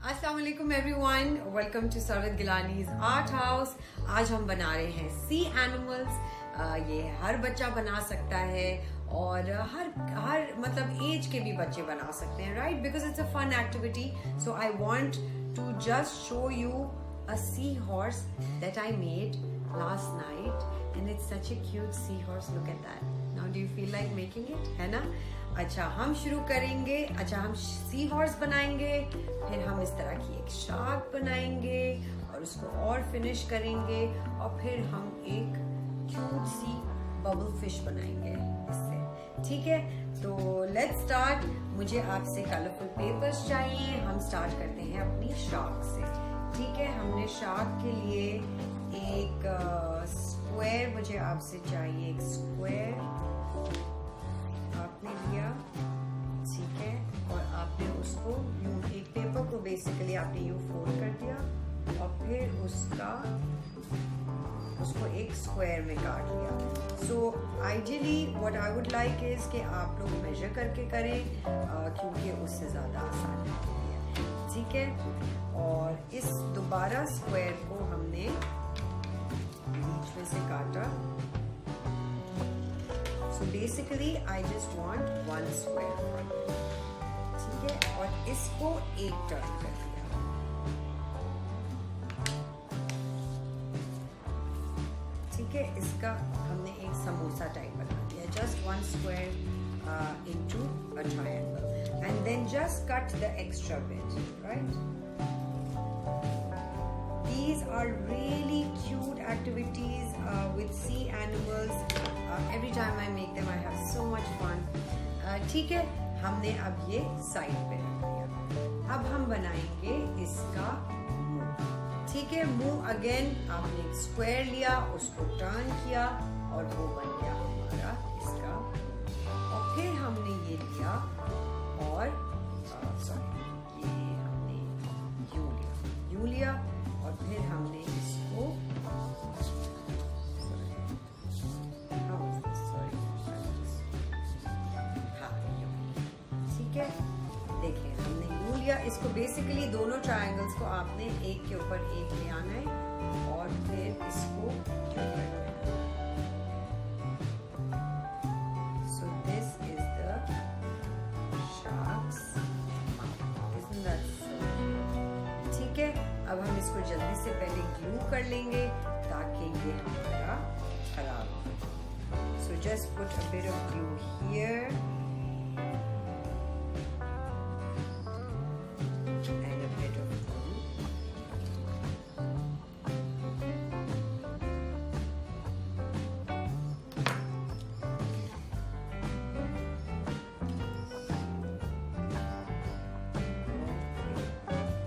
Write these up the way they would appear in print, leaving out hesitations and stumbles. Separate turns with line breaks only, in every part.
अस्सलाम वालेकुम everyone, welcome to Sarwat Gilani's art house. आज हम बना रहे हैं सी एनिमल्स। ये हर बच्चा बना सकता है और हर मतलब एज के भी बच्चे बना सकते हैं, right? Because it's a fun activity. So I want to just show you a sea horse that I made last night and it's such a cute sea horse. Look at that. Now do you feel like making it, है ना? अच्छा, हम शुरू करेंगे। अच्छा, हम sea horse बनाएंगे, फिर हम इस तरह की एक शार्क बनाएंगे और उसको और फिनिश करेंगे, और फिर हम एक क्यूट सी बबल फिश बनाएंगे इससे। ठीक है, तो लेट्स स्टार्ट। मुझे आपसे कलरफुल पेपर्स चाहिए। हम स्टार्ट करते हैं अपनी शार्क से। ठीक है, हमने शार्क के लिए एक स्क्वायर, मुझे आपसे चाहिए एक स्क्वायर आपने लिया, ठीक है, और आपने उसको यूं एक पेपर को बेसिकली आपने यूं फोल्ड कर दिया और फिर उसको एक स्क्वायर में काट लिया। So ideally what I would like is कि आप लोग मेजर करके करें, क्योंकि उससे ज़्यादा आसान होती है। ठीक है, और इस दोबारा स्क्वायर को हमने बीच में से काटा। So basically I just want one square, ठीक है, और इसको एक टर्न कर दिया। ठीक है, इसका हमने एक समोसा टाइप बना दिया। Just one square into a triangle and then just cut the extra bit, right? These are really cute activities with sea animals. Every time I make them, I have so much fun. ठीक है, हमने अब ये side पे रख दिया। अब हम बनाएंगे इसका मुंह। ठीक है, मुंह अगेन आपने एक स्क्वायर लिया, उसको टर्न किया और वो बन गया हमारा इसका। और फिर हमने ये लिया और ये हमने यूं लिया और फिर हमने इसको देखिए, हमने यूं लिया इसको। बेसिकली दोनों ट्रायंगल्स को आपने एक के ऊपर एक ले आना है और फिर इसको करना है। So this is the sharks mouth, isn't that so? ठीक है, अब हम इसको जल्दी से पहले ग्लू कर लेंगे ताकि ये हमारा खराब हो। So just put a bit of glue here and a bit of glue.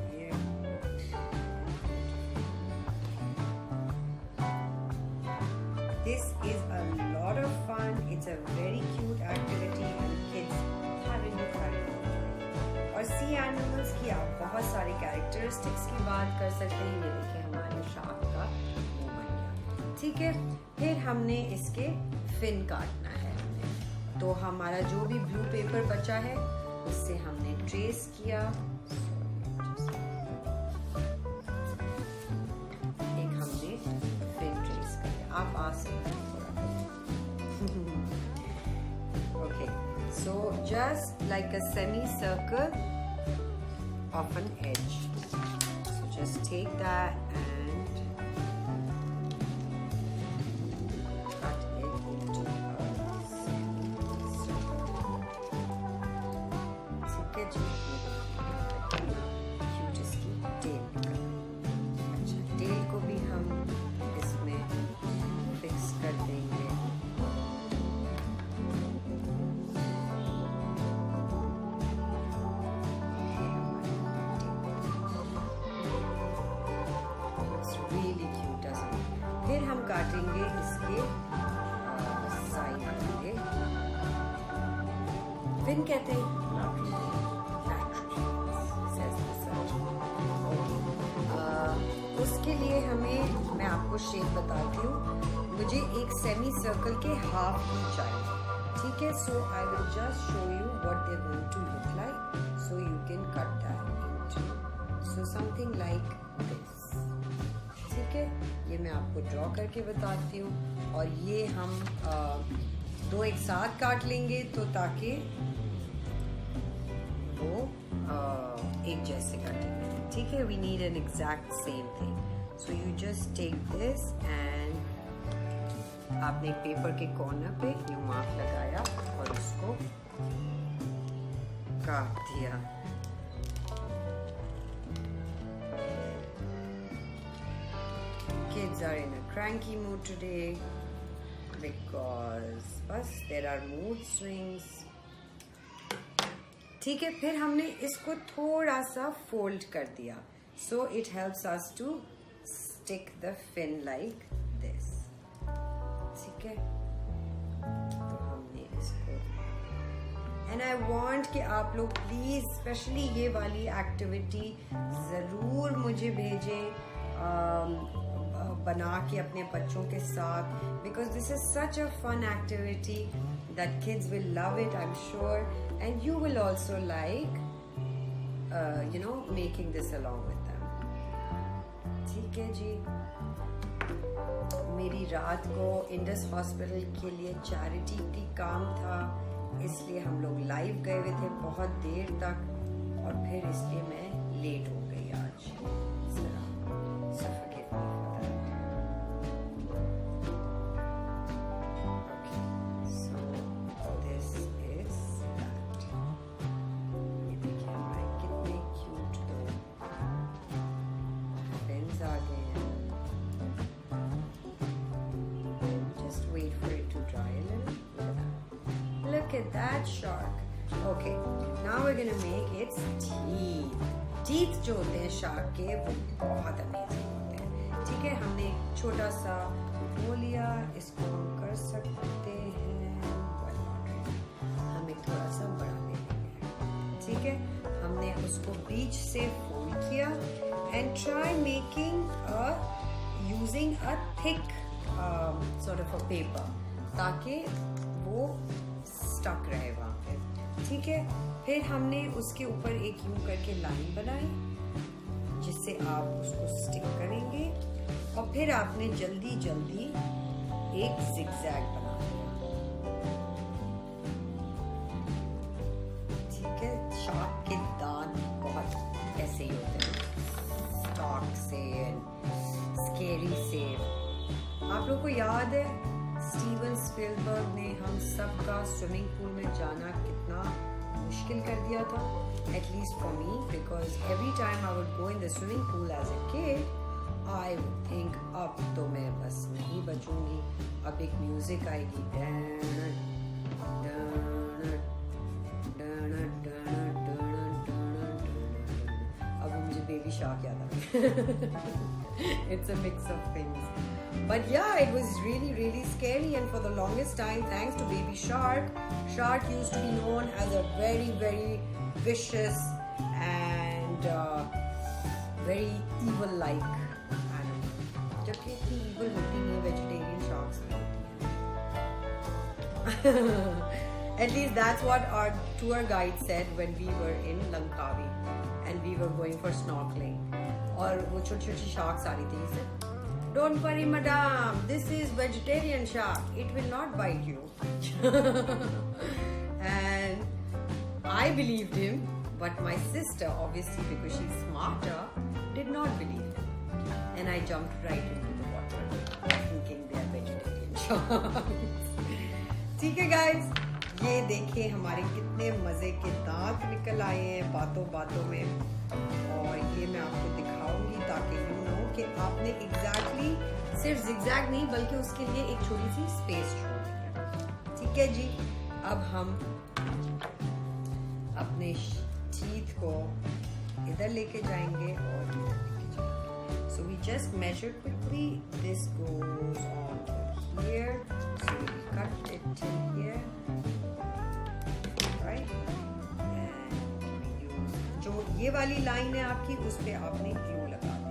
Here. This is a lot of fun. It's a very cute activity and kids having fun. और सी एनिमल्स की आप बहुत सारी कैरेक्टरिस्टिक्स की बात कर सकते हैं। ये देखिए, हमारे शार्क का मुंह बन गया। ठीक है, फिर हमने इसके फिन काटना है। तो हमारा जो भी ब्लू पेपर बचा है उससे हमने ट्रेस किया। एक हमने फिन ट्रेस किया। आप आ सकते हैं थोड़ा। Okay, so just like a semicircle of an edge. So just take that and cut it into a semicircle. ठीक है जी, क्यूट इसकी टेल निकल। अच्छा, टेल को भी हम इसमें फिक्स कर देंगे। फिर हम काटेंगे इसके साइड वाले फिन, कहते हैं उसके लिए हमें, मैं आपको शेप बताती हूँ। मुझे एक सेमी सर्कल के हाफ ही चाहिए। ठीक है, so I will just show you what they are going to look like, so you can cut that into. So something like this. ठीक है, ये मैं आपको ड्रॉ करके बताती हूँ। और ये हम दो एक साथ काट लेंगे तो ताकि वो एक जैसे कटेंगे। ठीक है, we need an exact same thing. So you just take this and आपने एक पेपर के कॉर्नर पे यू मार्क लगाया और उसको काट दिया। Kids are in a cranky mood today because बस there are mood swings। ठीक है, फिर हमने इसको थोड़ा सा फोल्ड कर दिया, so it helps us to stick the fin like this। ठीक है, तो हमने इसको एंड आई वॉन्ट कि आप लोग प्लीज स्पेशली ये वाली एक्टिविटी जरूर मुझे भेजें बना के अपने बच्चों के साथ, because this is such a fun activity that kids will love it, I am sure, and you will also like you know making this along with them. ठीक है जी, मेरी रात को इंडस हॉस्पिटल के लिए चैरिटी की काम था, इसलिए हम लोग लाइव गए हुए थे बहुत देर तक और फिर इसलिए मैं लेट हो गई आज। Look at that shark. Okay, now we're gonna make its teeth. Teeth जो होते हैं शार्क के वो बहुत अमेजिंग होते हैं। ठीक है, हमने एक छोटा सा वो लिया, इसको हम कर सकते हैं, हम एक थोड़ा सा बड़ा ले लेंगे। ठीक है, हमने उसको बीच से फोल्ड किया and try making using a thick sort of a paper ताकि वो स्टक रहे वहां पे। ठीक है, फिर हमने उसके ऊपर एक यूं करके लाइन बनाई जिससे आप उसको स्टिक करेंगे और फिर आपने जल्दी जल्दी एक जिगजैग बना दिया। ठीक है, शार्क के दांत बहुत ऐसे ही होते हैं, स्टॉक से, स्केरी से। आप लोग को याद है स्टीवन स्पिलबर्ग ने हम सबका स्विमिंग पूल में जाना कितना मुश्किल कर दिया था, at least for me, because every time I would go in the swimming pool as a kid I would think अब तो मैं बस नहीं बचूंगी, अब एक म्यूजिक आएगी, अब मुझे बेबी शार्क याद आ गया। It's a mix of things. But yeah, it was really, really scary, and for the longest time, thanks to Baby Shark, Shark used to be known as a very, very vicious and very evil-like animal. जबकि इतनी evil होती नहीं, vegetarian sharks होती हैं। At least that's what our tour guide said when we were in Langkawi and we were going for snorkeling. और वो छोटी-छोटी sharks आ रही थी, Don't worry, madam. This is vegetarian shark. It will not bite you. And I believed him, but my sister, obviously because she's smarter, did not believe him. And I jumped right into the water, thinking they are vegetarian sharks. ठीक है, guys. ये देखिए हमारे कितने मजे के दांत निकल आए हैं बातों बातों में, और ये मैं आपको दिखाऊंगी ताकि यू नो कि आपने एग्जैक्टली सिर्फ जिगजैग नहीं बल्कि उसके लिए एक छोटी सी स्पेस छोड़नी है। ठीक है जी, अब हम अपने टीथ को इधर लेके जाएंगे और इधर लेके जाएंगे। So we just measure quickly, this goes on to here, so we cut it till here, right. जो ये वाली लाइन है आपकी, उस पे आपने ग्लू लगा दी।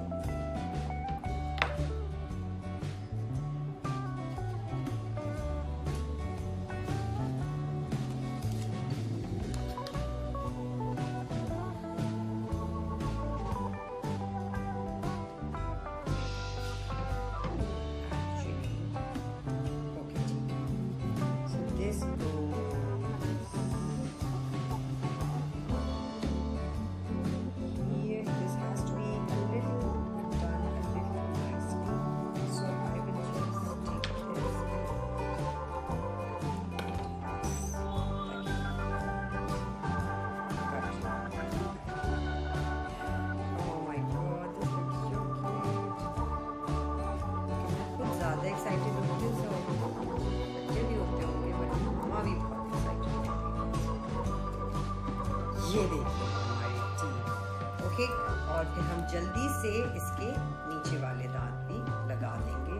किक, और फिर हम जल्दी से इसके नीचे वाले दांत भी लगा देंगे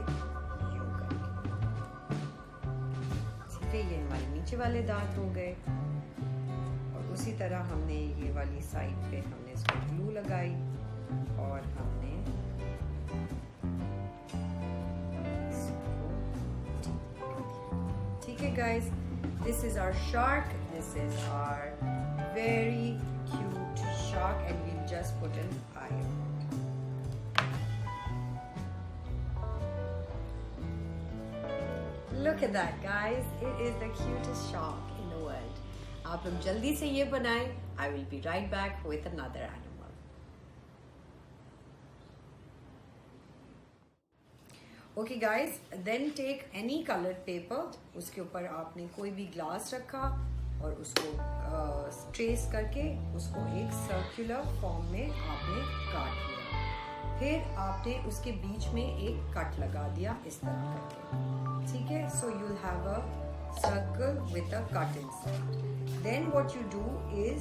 यूं करके। ठीक है, ये हमारे नीचे वाले दांत हो गए। और उसी तरह हमने ये वाली साइड पे हमने इसको ग्लू लगाई और हमने ठीक है guys, this is our shark, this is our very cute shark, and we'll just put an eye on it. Look at that guys, it is the cutest shark in the world. आप लोग जल्दी से ये बनाएं. I will be right back with another animal. Okay guys, then take any coloured paper, उसके ऊपर आपने कोई भी ग्लास रखा और उसको ट्रेस करके उसको एक सर्कुलर फॉर्म में आपने काट लिया। फिर आपने उसके बीच में एक कट लगा दिया इस तरह करके। ठीक है, so you will have a circle with a cut inside. Then what you do is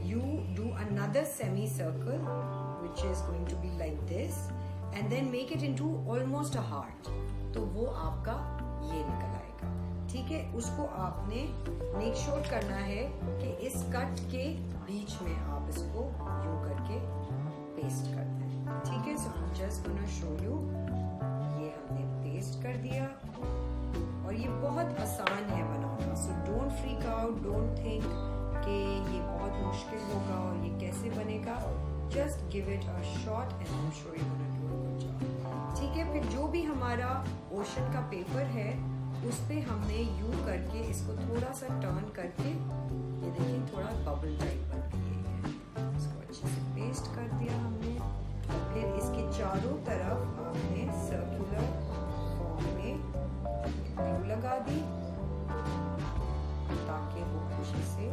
you do another semicircle which is going to be like this and then make it into almost a heart. तो वो आपका ये निकल आएगा। ठीक है, उसको आपने मेक श्योर करना है कि इस कट के बीच में आप इसको यूं करके पेस्ट कर दें। ठीक है, so I am just gonna show you. ये हमने पेस्ट कर दिया और ये बहुत आसान है बनाना। So don't freak out, don't think कि ये बहुत मुश्किल होगा और ये कैसे बनेगा। Just give it a shot and I am sure you gonna do a good job. ठीक है, फिर जो भी हमारा ओशन का पेपर है उस पे हमने यूं करके इसको थोड़ा सा टर्न करके, ये देखिए थोड़ा बबल टाइप बन गई है। इसको अच्छे से पेस्ट कर दिया हमने। फिर इसके चारों तरफ आपने सर्कुलर फॉर्म में ग्लू लगा दी ताकि वो अच्छे से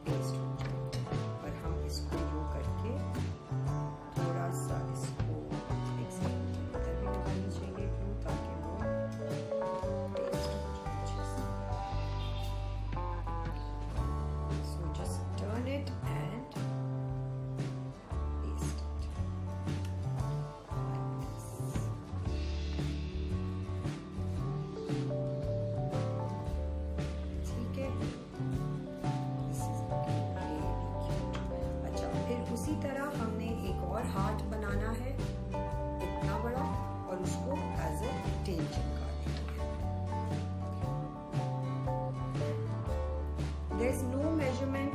पेस्ट हो जाए। और हम इसको यूं करके थोड़ा सा इसको एक सेकंड इधर भी लगानी चाहिए ग्लू ताकि वो पेस्ट हो जाए अच्छे से। So just turn it and paste it like this. ठीक है, उसी तरह हमने एक और हार्ट बनाना है इतना बड़ा और उसको एज ए टेल चिपका देंगे। There is no measurement.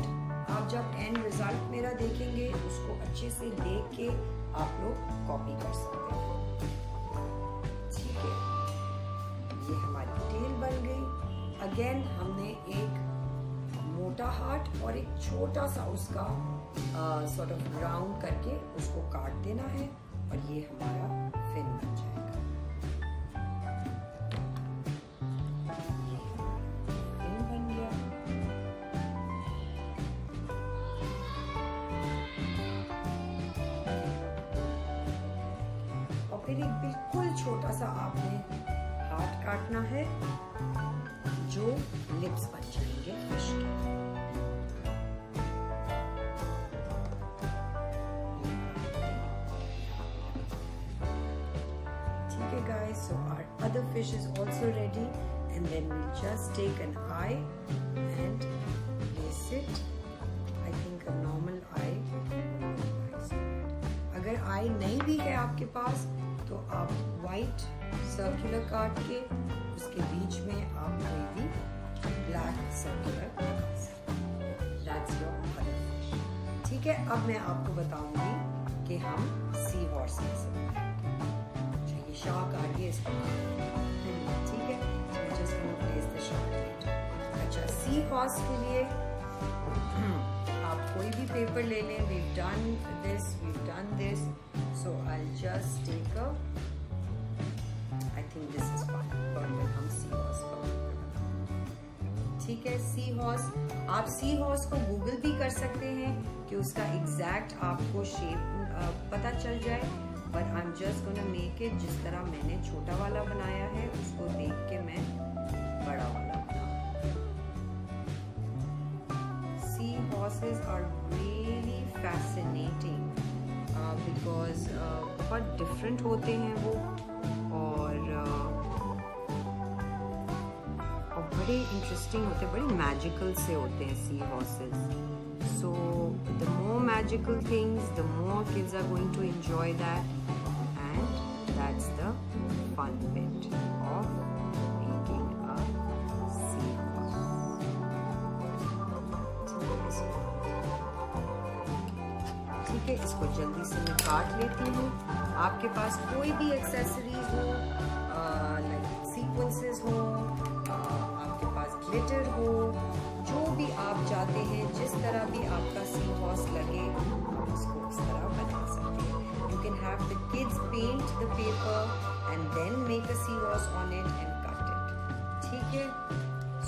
आप जब एंड रिजल्ट मेरा देखेंगे उसको अच्छे से देख के आप लोग कॉपी कर सकते हैं। ठीक है, ये हमारी टेल बन गई। अगेन हमने एक मोटा हार्ट और एक छोटा सा उसका सॉर्ट ऑफ राउंड करके उसको काट देना है और ये हमारा फिन बन जाएगा। ये फिन बन गया। और फिर एक बिल्कुल छोटा सा आपने हार्ट काटना है जो लिप्स बन जाएंगे फिश के। Guys, so our other fish is also ready, and then we'll just take an eye and place it. I think a normal eye. अगर eye नहीं भी है आपके पास तो आप white circular काट के उसके बीच में आप कोई भी black circular लगा सकते। That's your other fish. ठीक है, अब मैं आपको बताऊंगी कि हम सी हॉर्स कैसे बनाएंगे। शार्क आ रही है इसको। ठीक है, just gonna place the shark. अच्छा, सी हॉर्स के लिए आप कोई भी पेपर ले लें। we've done this, so I'll just take a, I think this is fine, but हम सी हॉर्स पर। ठीक है, सी हॉर्स, आप सी हॉर्स को गूगल भी कर सकते हैं कि उसका एग्जैक्ट आपको शेप पता चल जाए। But I am just gonna make it जिस तरह मैंने छोटा वाला बनाया है उसको देख के मैं बड़ा वाला बनाऊं। Sea horses are really fascinating दफ़ा डिफरेंट होते हैं वो, और बड़े इंटरेस्टिंग होते हैं, बड़े मैजिकल से होते हैं sea horses. So the more magical things, the more kids are going to enjoy that, and that's the fun bit of making a sea horse. ठीक है, इसको जल्दी से मैं काट लेती हूँ। आपके पास कोई भी एक्सेसरीज हो, लाइक सीक्वेंसेस हो, आपके पास ग्लिटर हो, जो भी आप चाहते हैं, जिस तरह भी आपका सी हॉर्स लगे, आप इसको इस तरह बना सकते हैं। You can have the kids paint the paper and then make a sea horse on it and cut it. ठीक है,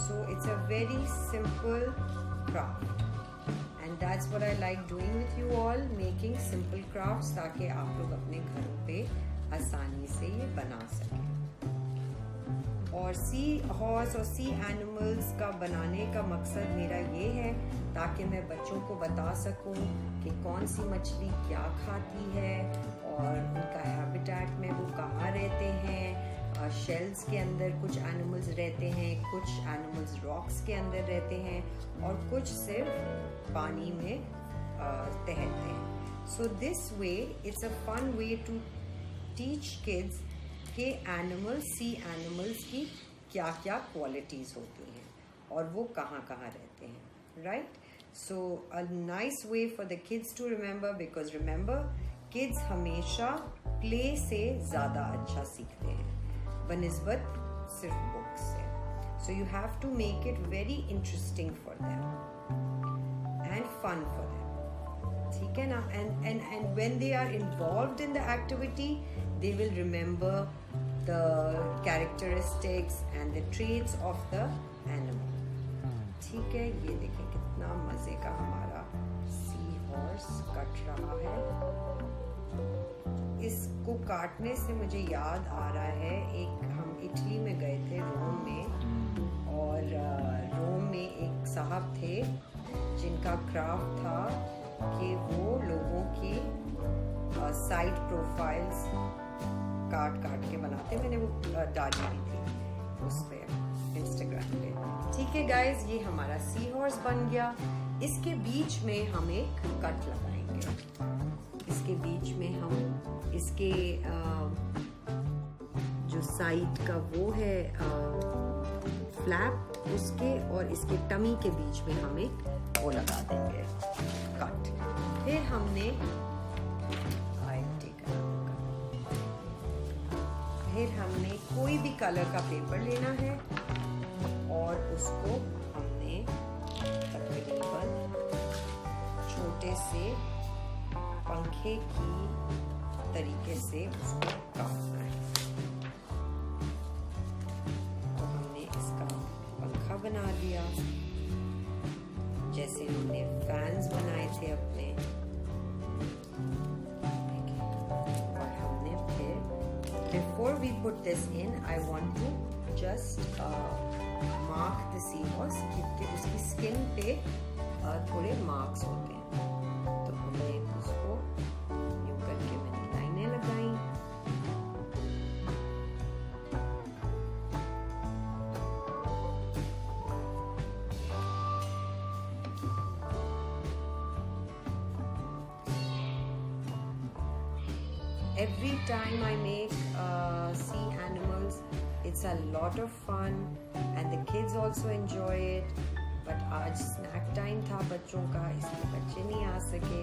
so it's a very simple craft, and that's what I like doing with you all, making simple crafts, ताकि आप लोग अपने घरों पे आसानी से ये बना सकें। और सी हॉर्स और सी एनिमल्स का बनाने का मकसद मेरा ये है ताकि मैं बच्चों को बता सकूं कि कौन सी मछली क्या खाती है और उनका हैबिटेट में वो कहाँ रहते हैं। शेल्स के अंदर कुछ एनिमल्स रहते हैं, कुछ एनिमल्स रॉक्स के अंदर रहते हैं और कुछ सिर्फ पानी में तैरते हैं। So this way it's a fun way to teach kids के एनिमल्स, सी एनिमल्स की क्या क्या क्वालिटीज़ होती हैं और वो कहाँ कहाँ रहते हैं, right. So a nice way for the kids to remember, because remember kids हमेशा प्ले से ज़्यादा अच्छा सीखते हैं बनिस्बत सिर्फ बुक से। So you have to make it very interesting for them and fun for them, ठीक है ना। And when they are involved in the activity they will remember the characteristics and the traits of the animal। ठीक है, ये देखें कितना मजे का हमारा सी हॉर्स कट रहा है। इसको काटने से मुझे याद आ रहा है, एक हम इटली में गए थे, रोम में, और रोम में एक साहब थे जिनका क्राफ्ट था कि वो लोगों की साइड प्रोफाइल्स काट के बनाते। मैंने वो डाली भी थी उस पे इंस्टाग्राम पे। ठीक है गाइज, ये हमारा सी हॉर्स बन गया। इसके बीच में हम एक कट लगाएंगे, इसके बीच में हम इसके जो साइड का वो है फ्लैप, उसके और इसके टमी के बीच में हम एक वो लगा देंगे कट। फिर हमने कोई भी कलर का पेपर लेना है और उसको हमने तकरीबन छोटे से पंखे की तरीके से उसको काटना है। तो हमने इसका पंखा बना लिया, जैसे हमने फैंस बनाए थे अपने। Before we put this in, I want to just mark the seahorse, क्योंकि उसकी स्किन पे थोड़े मार्क्स होते हैं। तो हमने उसको यूं करके मैंने लाइनें लगाई। Every time I make sea animals, it's a lot of fun and the kids also enjoy it. But आज snack time था बच्चों का, इसलिए बच्चे नहीं आ सके।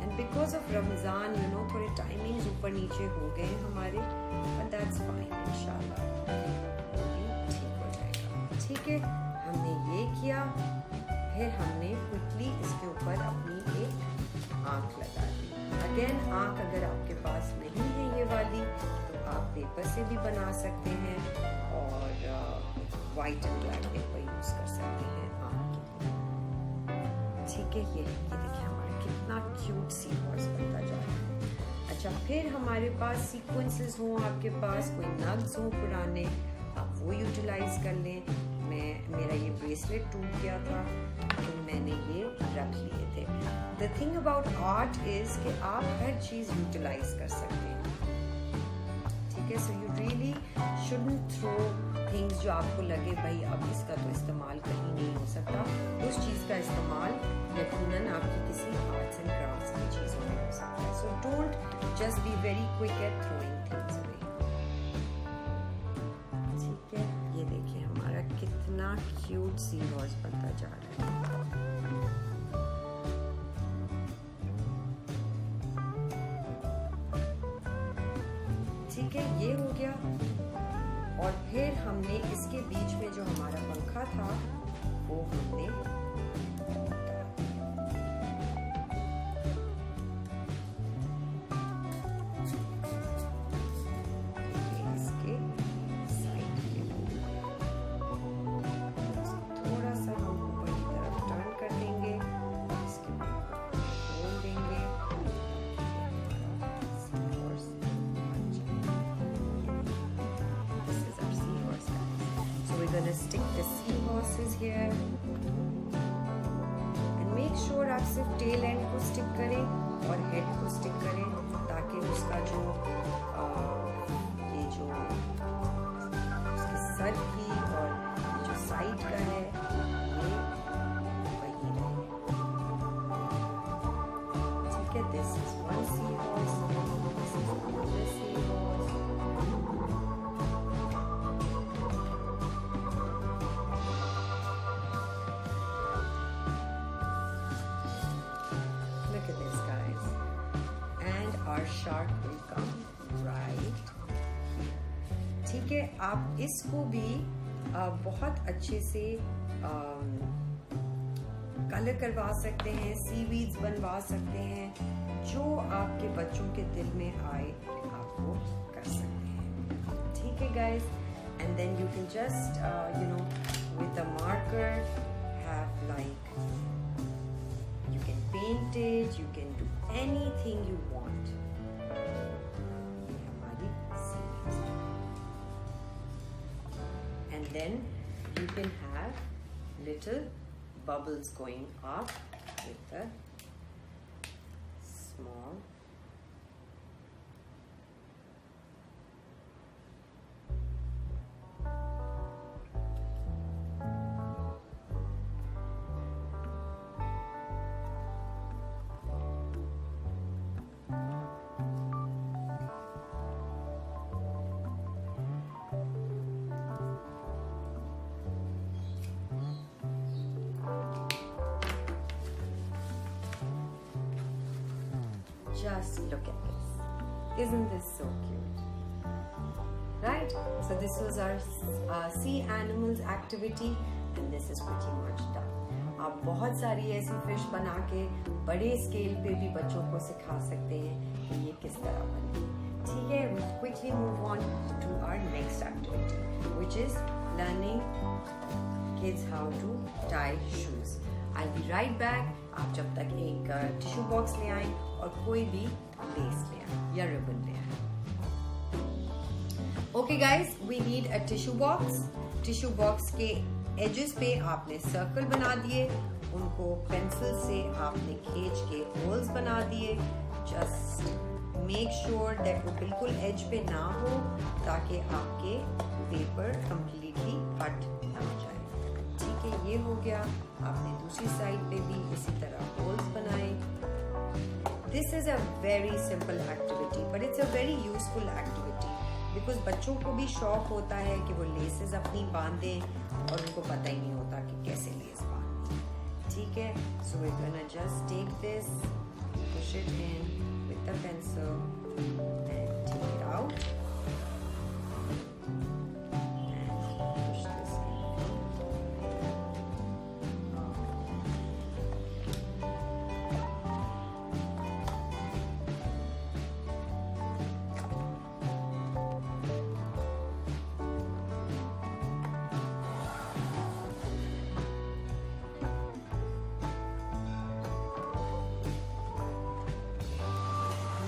And because of Ramadan, you know, थोड़े timings ऊपर नीचे हो गए हमारे, but that's fine, इंशाल्लाह ठीक हो जाएगा। ठीक है, हमने ये किया। फिर हमने quickly इसके ऊपर अपनी एक आँख लगा दी। अगेन, आँख अगर आपके पास नहीं है ये वाली, तो आप पेपर से भी बना सकते हैं और white and black pepper use कर सकते हैं आँख के लिए। ठीक है, ये देखिए हमारा कितना क्यूट सी हॉर्स बनता जा रहा है। अच्छा, फिर हमारे पास सीक्वेंसेस हों, आपके पास कोई नग्स हों पुराने, आप वो यूटिलाइज कर लें। मेरा ये ब्रेसलेट टूट गया था तो मैंने ये रख लिए थे। The thing about art is कि आप हर चीज़ यूटिलाइज कर सकते हैं। ठीक है। So you really shouldn't throw things जो आपको लगे भाई अब इसका तो इस्तेमाल कहीं नहीं हो सकता, उस चीज़ का इस्तेमाल यकीनन आपकी किसी आर्ट्स एंड क्राफ्ट्स की चीज़ों में हो सकता है। So don't just be very quick at throwing things away. ठीक है, ये देखिए हमारा कितना क्यूट सी हॉर्स बनता जा रहा है। ठीक है, ये हो गया। और फिर हमने इसके बीच में जो हमारा पंखा था वो हमने इसके साइड के थोड़ा सा हम ऊपर की तरफ टर्न कर देंगे, इसके खोल देंगे। We're gonna stick the seahorses here and make sure आप सिर्फ tail end को stick करें और head को stick करें, ताकि उसका जो ये जो उसकी सर की और जो साइड का है ये वही रहे। ठीक है, this is one seahorse, this is another seahorse. Our shark will come right here. ठीक है, आप इसको भी बहुत अच्छे से कलर करवा सकते हैं, सीवीड्स बनवा सकते हैं, जो आपके बच्चों के दिल में आए आप वो कर सकते हैं। ठीक है guys, and then you can just with a marker have like you can paint it, you can do anything you want. And then you can have little bubbles going up with the small Just look at this. Isn't this so cute? Right? So this was our sea animals activity and this is pretty much done. आप बहुत सारी ऐसी fish बना के बड़े scale पे भी बच्चों को सिखा सकते हैं कि ये किस तरह बनी। ठीक है, we'll quickly move on to our next activity, which is learning kids how to tie shoes. I'll be right back. आप जब तक एक टिश्यू बॉक्स ले आए और कोई भी लेस ले आए या रिबन ले आए। Okay guys, we need a tissue box. Tissue box के एजेस पे आपने सर्कल बना दिए, उनको पेंसिल से आपने खींच के होल्स बना दिए। जस्ट मेक श्योर दैट वो बिल्कुल एज पे ना हो, ताकि आपके पेपर कंप्लीटली कट ना हो जाए। ठीक है, ये हो गया। आपने दूसरी साइड पे भी इसी तरह होल्स बनाए। This is a very simple activity but it's a very useful activity, because बच्चों को भी शौक होता है कि वो लेसेस अपनी बांधें और उनको पता ही नहीं होता कि कैसे लेस बांधनी। ठीक है, so we gonna just take this, push it in with the pencil and take it out.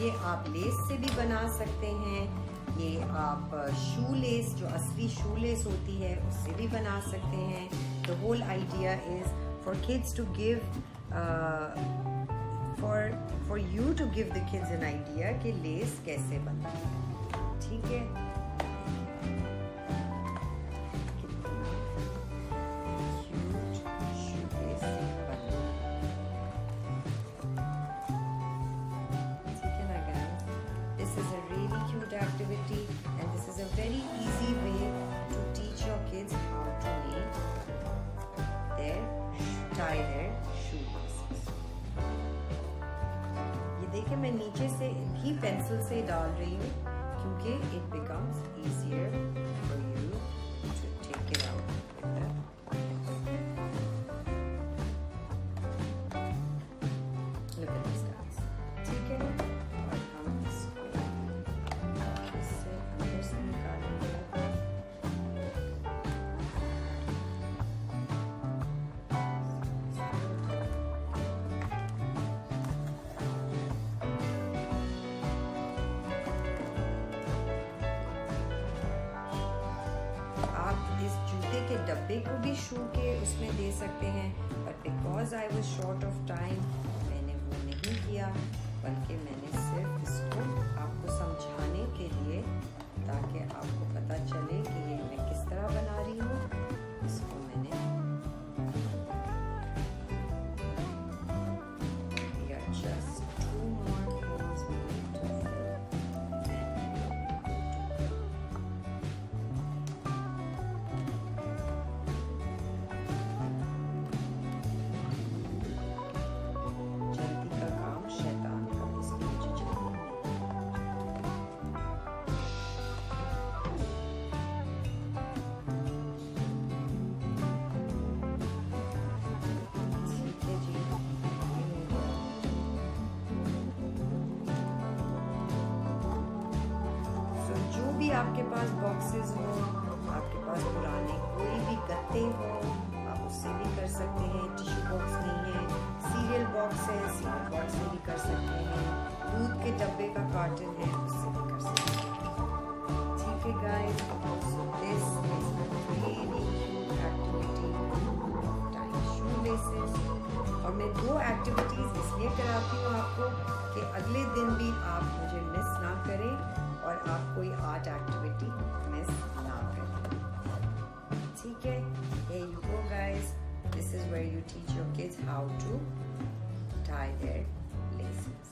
ये आप लेस से भी बना सकते हैं, ये आप शू लेस जो असली शू लेस होती है उससे भी बना सकते हैं। The whole idea is for kids to give for you to give the kids an idea कि लेस कैसे बनती है, ठीक है। Activity, and this is a very easy way to teach your kids how to tie their shoelaces. ये देखिए मैं नीचे से भी पेंसिल से डाल रही हूँ क्योंकि it becomes easier for you to take it out with that. Look at this guys, ठीक है। के डब्बे को भी शू के उसमें दे सकते हैं, but because I was short of time मैंने वो नहीं किया, बल्कि मैंने सिर्फ इसको आपको समझाने के लिए, ताकि आपको पता चले कि ये मैं किस तरह बना रही हूँ, इसको मैंने just 2 more holes we need to fill. आपके पास बॉक्सेस हो, आपके पास पुराने कोई भी गत्ते हो, आप उससे भी कर सकते हैं। टिश्यू बॉक्स नहीं है, सीरियल बॉक्स है, सीरियल बॉक्स से भी कर सकते हैं। दूध के डब्बे का कार्टन है, उससे भी कर सकते हैं, ठीक है guys. So this is a really cute activity, tying shoelaces. और मैं 2 एक्टिविटीज इसलिए कराती हूँ आपको कि अगले दिन भी आप मुझे मिस ना करें और आप कोई आर्ट एक्टिविटी मिस ना करें, ठीक है। Here you go guys, this is where you teach your kids how to tie their laces,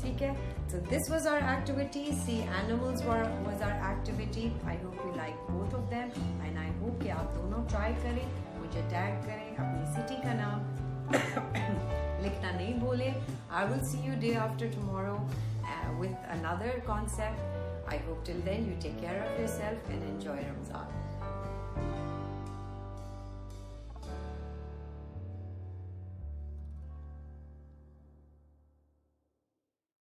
ठीक है। So this was our activity. See animals was our activity. I hope you like both of them and I hope कि आप दोनों try करें, मुझे tag करें, अपनी city का नाम लिखना नहीं भूलें। I will see you day after tomorrow with another concept. I hope till then you take care of yourself and enjoy Ramzan.